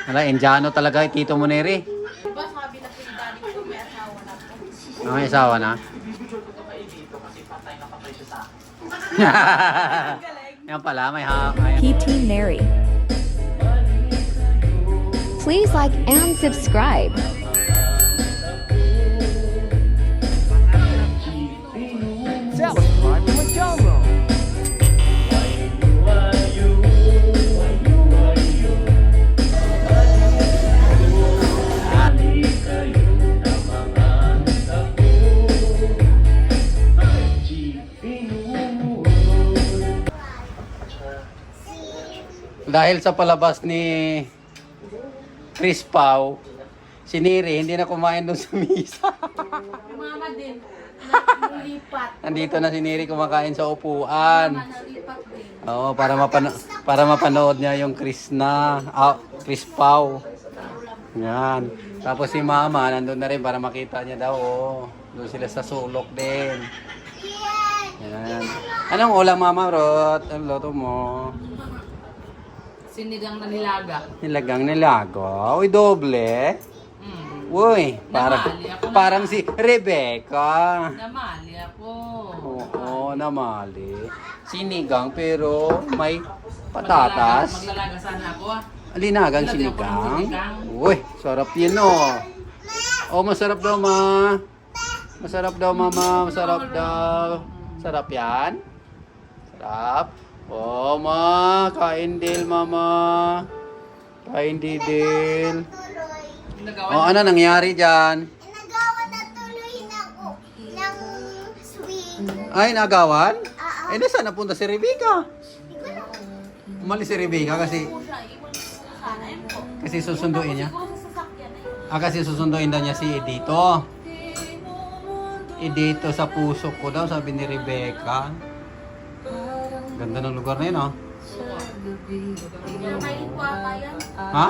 Wala, Indiano talaga, Tito Moneri. Diba sabi na kay daddy ko may asawa na po. May asawa na? Yan pala, may PT Mary. Please like and subscribe. Subscribe to my channel. Dahil sa palabas ni Chris Pau, si Neri hindi na kumain doon sa misa. Mama din. Nalipat. Nandito na si Neri kumakain sa upuan. Mama nalipat din. Oo, para mapanood niya yung Chris Chris Pau. Yan. Tapos si Mama nandun na rin para makita niya daw. Oh. Doon sila sa sulok din. Yan. Anong ulam, Mama Rot? Ang loto mo? Sinigang na nilaga. Nilagang nilaga. Uy, doble. Uy, parang si Rebecca. Namali ako. Oo, namali. Sinigang pero may patatas. Maglalaga sana ako ah. Linagang sinigang. Uy, sarap yun oh. Oh, masarap daw ma. Masarap daw mama, masarap daw. Sarap yan? Sarap? Oh ma, kain din mama. Kain din. Oh, ano nangyari dyan? Nagawa na tuloy na ako ng swing. Ay, nagawan? Eh, saan napunta si Rebecca? Umalis si Rebecca kasi susunduin niya. Kasi susunduin daw niya si Edito. Edito sa puso ko daw, sabi ni Rebecca. Ganda ng lugar na yun, oh. Ha?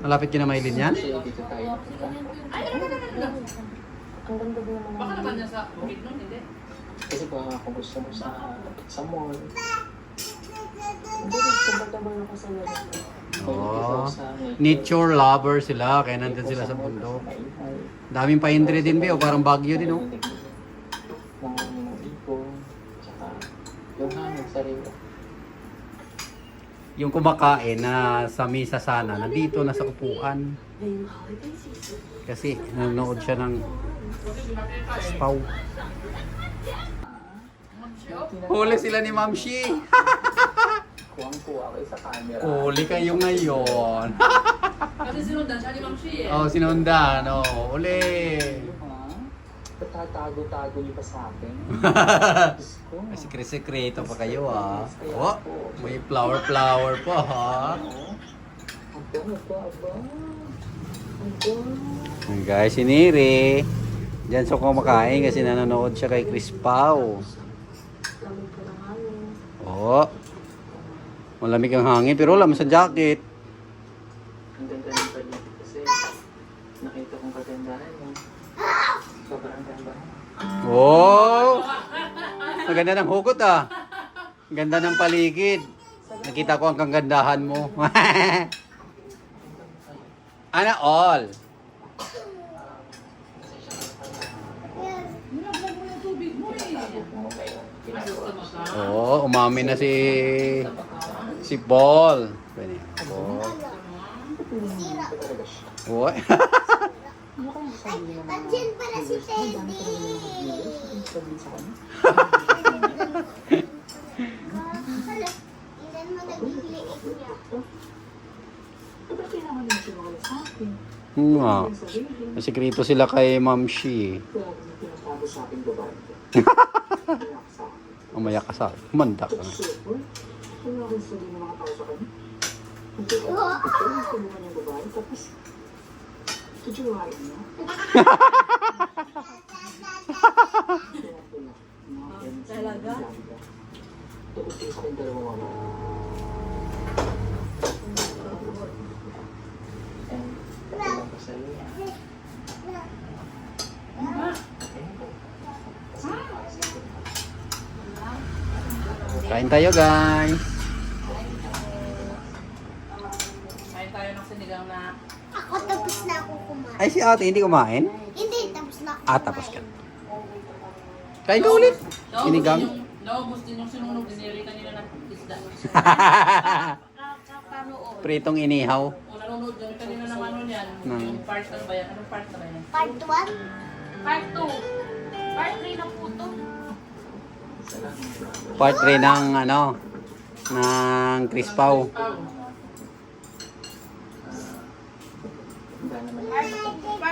Malapit ka na Maylin yan? Baka naman niya sa bukid nun, hindi? Kasi baka kung gusto mo sa mall. Hindi, kumbatabang ako sa Oh, nature lover sila, kaya nandun sila sa bundok. Daming paindre din, Beo, parang Baguio din, oh. Ng ipon, tsaka yung hangin sa rin. Yung kumakain na sa misa sana, nandito na sa upuan. Kasi nanonood siya ng Spaw. Huli sila ni Ma'am Shi. Kuwang-kuwa kayo sa camera. Huli kayo ngayon. Kasi sinundan siya ni Ma'am Shi eh. Oh, sinundan. Oh, huli. Patatago-tago niyo pa sa akin. Diyos ko. Sekreto pa kayo, ah. Oh, may flower pa, ha. Aba. Ayan, guys, si Neri. Diyan sa kumakain kasi nanonood siya kay Chris Pau. Oh. Malamig ang hangin pero wala mo sa jacket. Ang ganda ng paligid kasi nakita kong kagandahan mo. Sobrang ganda. Oh! Ang ganda ng hugot, ah. Ang ganda ng paligid. Nakita ko ang kagandahan mo. Ana all. Oh, umami na si Paul. Paul. Oy. Nandiyan pala si Teddy. Ilan mo nagbibili niya? Ba't kailangan din sinawala sa akin? Nga. Masikreto sila kay Ma'am Shi. Kaya kung pinatago sa aking babae ko. Umaya ka sa manda ka na. Wala akong sabihin ng mga tao sa kanya. Hindi ko tulungan yung babae, tapos tutuwain niya. Talaga? Tukot kayo sa aking dalawang mama. And, tulong ko sa iyo. Kain tayo guys. Kain tayo ng sinigang na Ako tapos na ako kumain. Ay si ate hindi kumain? Hindi, tapos na ako Tapos ka. Kain ka ulit. Sinigang. Naubos din yung sinunog. Diniri kanina ng isda. Kakanood. Pritong inihaw. O nanonood kami kanina ng ano yan. Yung part na ba yan? Anong part na ba yan? Part 1? Part 2. Part 3 na po to. Part 3 ng ano ng Crispaw. Part 1 po yun.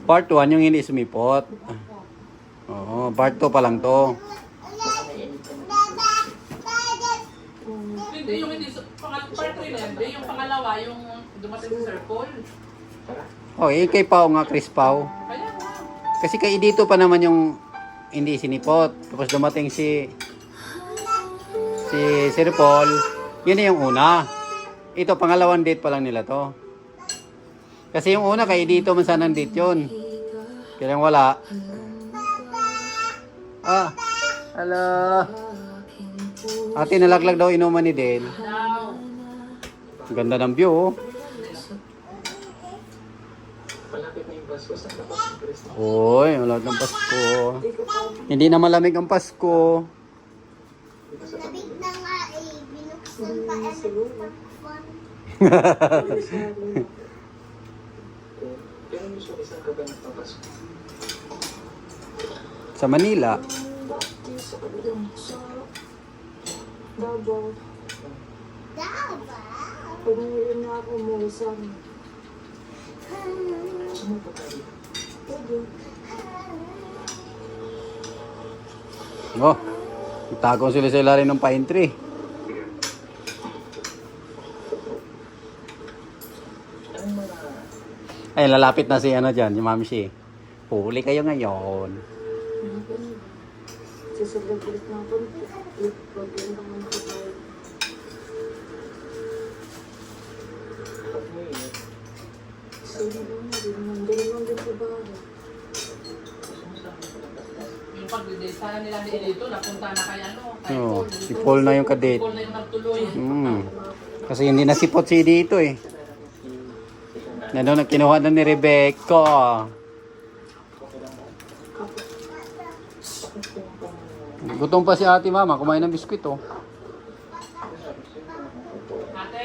Part 1 yung hindi sumipot. Oo, part 2 pa lang to. Hindi, yung hindi. Part 3 na yan. Hindi, yung pangalawa, yung dumating sa circle. Oh, kay Pao nga Crispaw. Kaya nga. Kasi kay dito pa naman yung hindi sinipot. Tapos dumating si Sir Paul. Yun na yung una. Ito, pangalawang date pa lang nila to. Kasi yung una kay dito man sanang date yun. Kaya lang wala. Hello. Ate, nalaglag daw inuman ni Del. Now, Ang ganda ng view, oh. Malapit na yung Pasko sa labas ng Kristo. Uy, wala ng Pasko. Hindi na malamig ang Pasko. Labig na nga eh. Binuksan pa ang nagtakpan. Pero gusto isang kaganap ng Pasko. Sa Manila. Sa kabilang sa Davao. Daba. Pag ngayon na ako umuwi sa amin. Saan pa tayo? Pwede. Oh, itago sila sa ilalim ng pine tree. Ay, lalapit na si ano dyan, si Ma'am Shi. Huli kayo ngayon. Sasagdag na ako. Pag-iwan naman ko tayo. Pag ngayon, sige naman, hindi naman din sa bahay. yung pag-date, sana nila dito, napunta na kay ano, kay Oh, Paul. si Paul na yung kadate. Paul na yung nagtuloy. Kasi hindi nasipot si dito eh. Nandun, kinuha na ni Rebecca. Gutom pa si ate mama, kumain ng biskwit oh. Ate,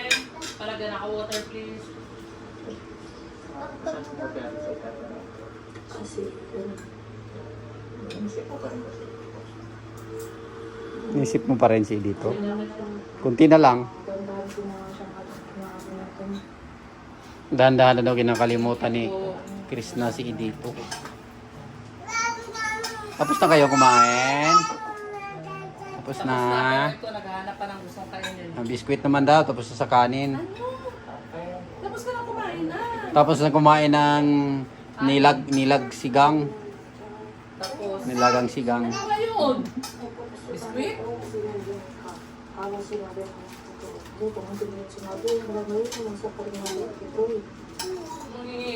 palagyan ako water please. Kasi, Nisip mo pa rin si dito. Kunti na lang. tandaan ko na siya nakakalimutan. Dahan-dahan na daw kinakalimutan ni Krishna si dito. Tapos na kayo kumain? Tapos na. Ito, naghahanap pa ng gustong kainin. Ang biskwit naman daw, tapos na sa kanin. Tapos ka na kumain na. Tapos na kumain ng nilag sigang. Tapos, Nilagang sigang. ano ba yun? Biskuit? Awa sinabi ako. Dito, kung hindi mo sinabi, marami yun, nasa paringali ito eh. Ngungi.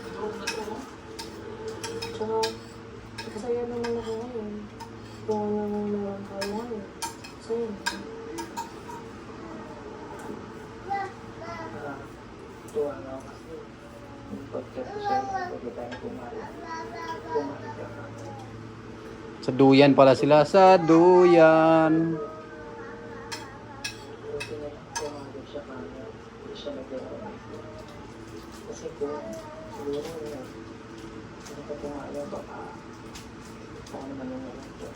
Drog na to. Tsaka, masaya naman ako ngayon. Kung ano nang naman tayo ngayon. Masaya naman. Tuwa na ako kasi. Yung podcast ko siya, pwede tayo kumain. Sa duyan pala sila. Sa duyan. Buti na lang kumain siya kanya. Hindi siya naglalaro. Kasi kung siguro hindi ka kumain, baka ako naman yung nalangkot.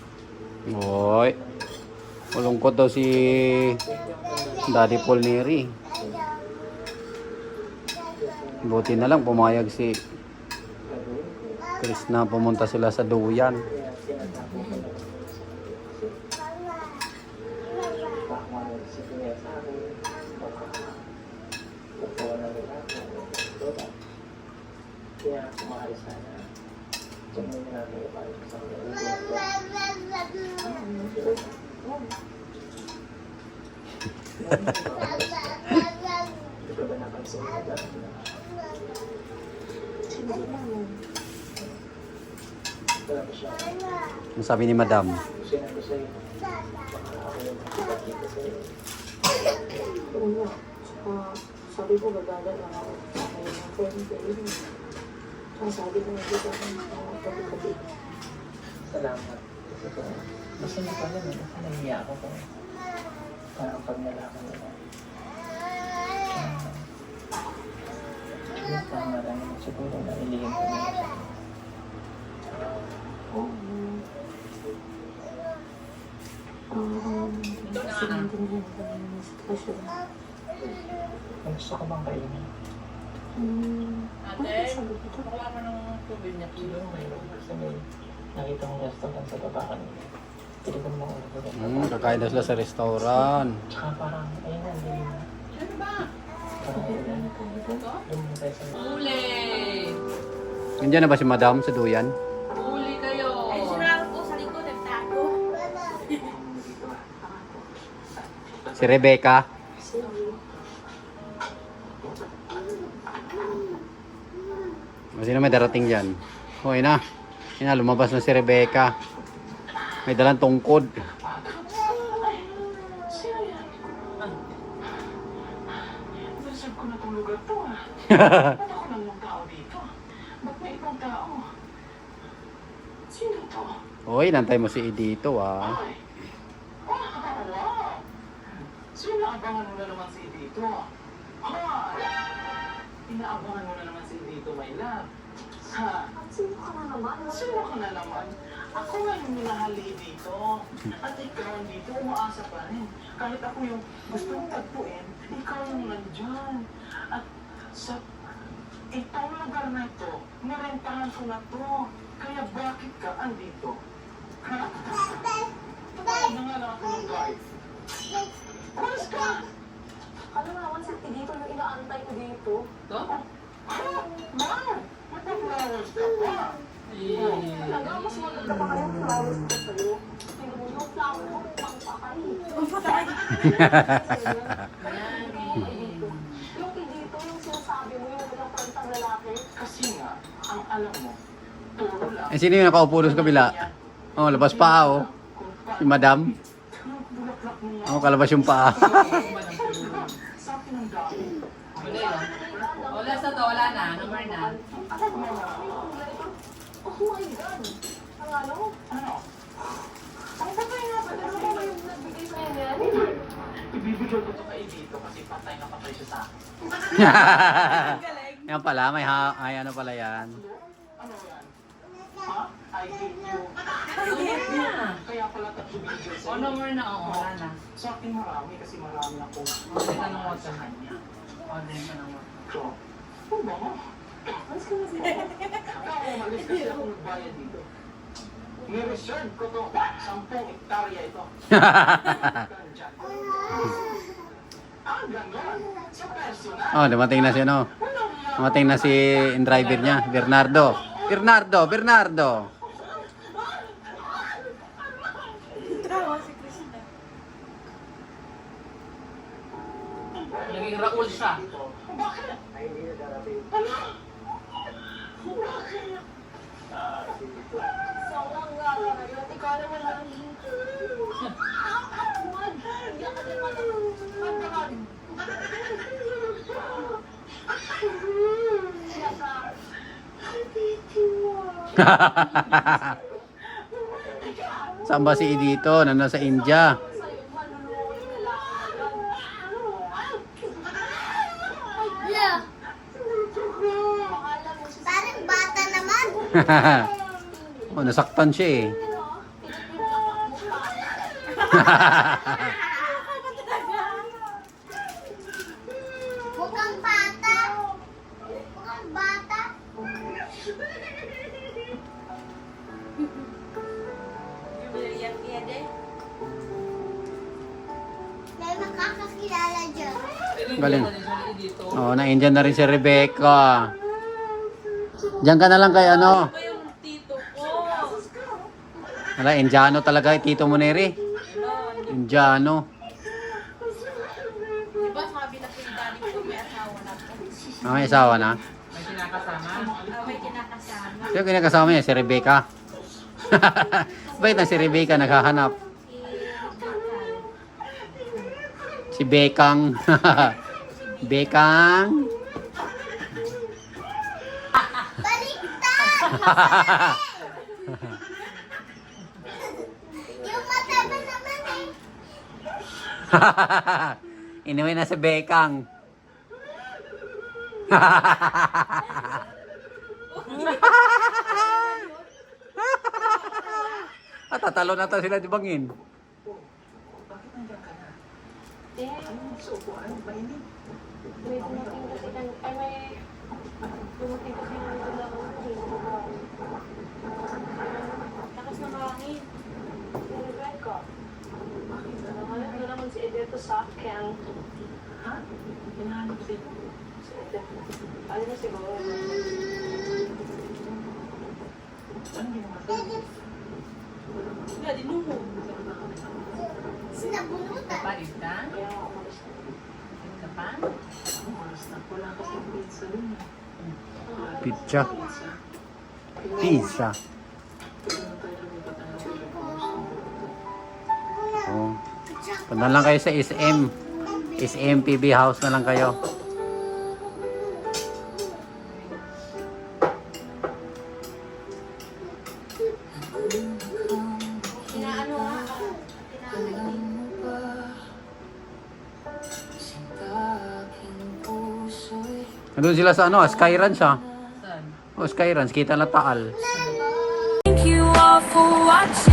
Oy. Malungkot daw si Daddy Paul Neri. Buti na lang pumayag si Krishna, pumunta sila sa duyan. Kaya kumakain sana. Tumingin natin yung paano sa Hindi ko ba napansin na dati na? Sino ba naman? Wala pa siya. Ang sabi ni Madam. Sinabi ko sa'yo. Baka ako yung makikita sa'yo. Oo. Sabi ko, gagagal lang ako. Ngayon ang friend ko yun. Saka sabi ko, nakita ko ng gabi-gabi. Salamat. Basta hindi ko alam, basta nahiya ako kung parang pag nalaman nila. Yung tama lang naman siguro na ilihim ko nila sa akin. Ang gusto ko bang kainin? Ate, wala mo ng tubig niya. Siguro mayroon kasi may nakita kong restaurant sa baba kanina. Pili ko mo ako. Kakain daw sila sa restaurant. Tsaka parang, ayun nga, hindi na. Ano ba? Parang ulan. Doon mo tayo sa Uli! Nandiyan na ba si Madam sa duyan? Uli kayo! Ay, sinarap ko sa likod, nagtago. Si Rebecca. Sino may darating dyan? Hoy na. Yan na, lumabas na si Rebecca. May dalang tungkod. Deserve ko na itong lugar to ah. Ba't ako lang yung tao dito? Ba't may ibang tao? Sino to? Hoy, nantay mo si Edito ah. Ay! Wow! Sino abangan mo na naman si dito? Hoy! Inaabangan mo na naman si dito, my love. Ha? Sino ka na naman? Sino ka na naman? Ako nga yung minahali dito. At ikaw dito, umaasa pa rin. Kahit ako yung gustong tagpuin, ikaw yung nandyan. At sa itong lugar na ito, narentahan ko na to. Kaya bakit ka andito? Ha? Tawag na nga lang ako ng guard. Umalis ka! Ano naman sa dito yung inaantay ko dito? Ito? Wow! Matapos ka pa! Talaga, mas maganda pa kayong flowers ko sa'yo. Tingnan mo yung flower mo, pangpakay. Yung dito, yung sinasabi mo, yung walang kwentang lalaki. Kasi nga, ang alam mo, turo lang. Eh, sino yung nakaupo doon sa kabila? Oh, labas pa oh. Si Madam. Bulaklak mo nga. Oh, kalabas yung paa. Sa akin ang dami. Uli oh. Wala sa to, wala na. Number na. Oh my God! Ang ano? Ano? Ang sabay nga ba? Ano ba yung nagbigay sa'yo yan? Ibibigay ko to kay dito kasi patay na patay siya sa akin. Yan pala, ay ano pala yan. Ano yan? Ha? I hate you. Number na. Kaya pala tatlo binigay O, sa'yo. number na. O, wala na. Sa akin marami kasi marami ako. Order ka ng water. Order ka ng water. So, ano ba mo? Alis ka na dito. Ako umalis kasi ako nagbayad dito. Ni-reserve ko to. 10 hektarya ito. Ah, gano'n. Sa personal. Oh, dumating na si ano. Dumating na si driver niya, Bernardo. Bernardo. Naging Raul siya. Bakit? Ay, hindi na darating. Ano? Bakit? Sobrang gala ngayon. Ikaw naman lang. Huwag. Hindi ka din magpapagdagan. Saan ba si Edito? Nandun sa India. Sa'yo, manluloko yung lalaki. Yeah. Pangalan mo siya. Parang bata naman. Oh, nasaktan siya eh. Mukhang bata. Mukhang bata. May makakakilala dyan. Galing. Dito. Oh, na-Indian na rin si Rebecca. Diyan ka na lang kay ano. Ito yung tito ko. Wala, Indiano talaga Tito Moneri. Indiano. Diba sabi na po yung daddy ko may asawa na po? Ah, may asawa na. May kinakasama. May kinakasama. Sino kinakasama niya? Si Rebecca. Bakit na si Rebecca naghahanap? Si Bekang. Bekang. Baliktad! Yung mataba naman eh. Inuwi na si Bekang. Tatalo na to sila di bangin. Bakit nandiyan ka na? Anong sa upuan? Mainit. May dumating kasi dumating kasi ng dala ko. Lakas ng hangin. Si Rebecca. Bakit? Ano naman si Edeto sa akin. Ha? Hinahanap din. Si Edeto. Ano na siguro? Ano ginawa sa'yo? Hindi, dinungo. Sinabunutan. Paris ka? Kaya ako umalis na. Ka pa? Anong oras na? Wala kasi pizza dun eh. Pizza. Pizza. Pizza. Tignan tayo lumipat ang gusto. Oh. Punta lang kayo sa SM. SM PB House na lang kayo. Inaano nga. Nandun sila sa ano, Sky Ranch ah. Saan? Oh, Sky Ranch, kita na Taal. Thank you all for watching.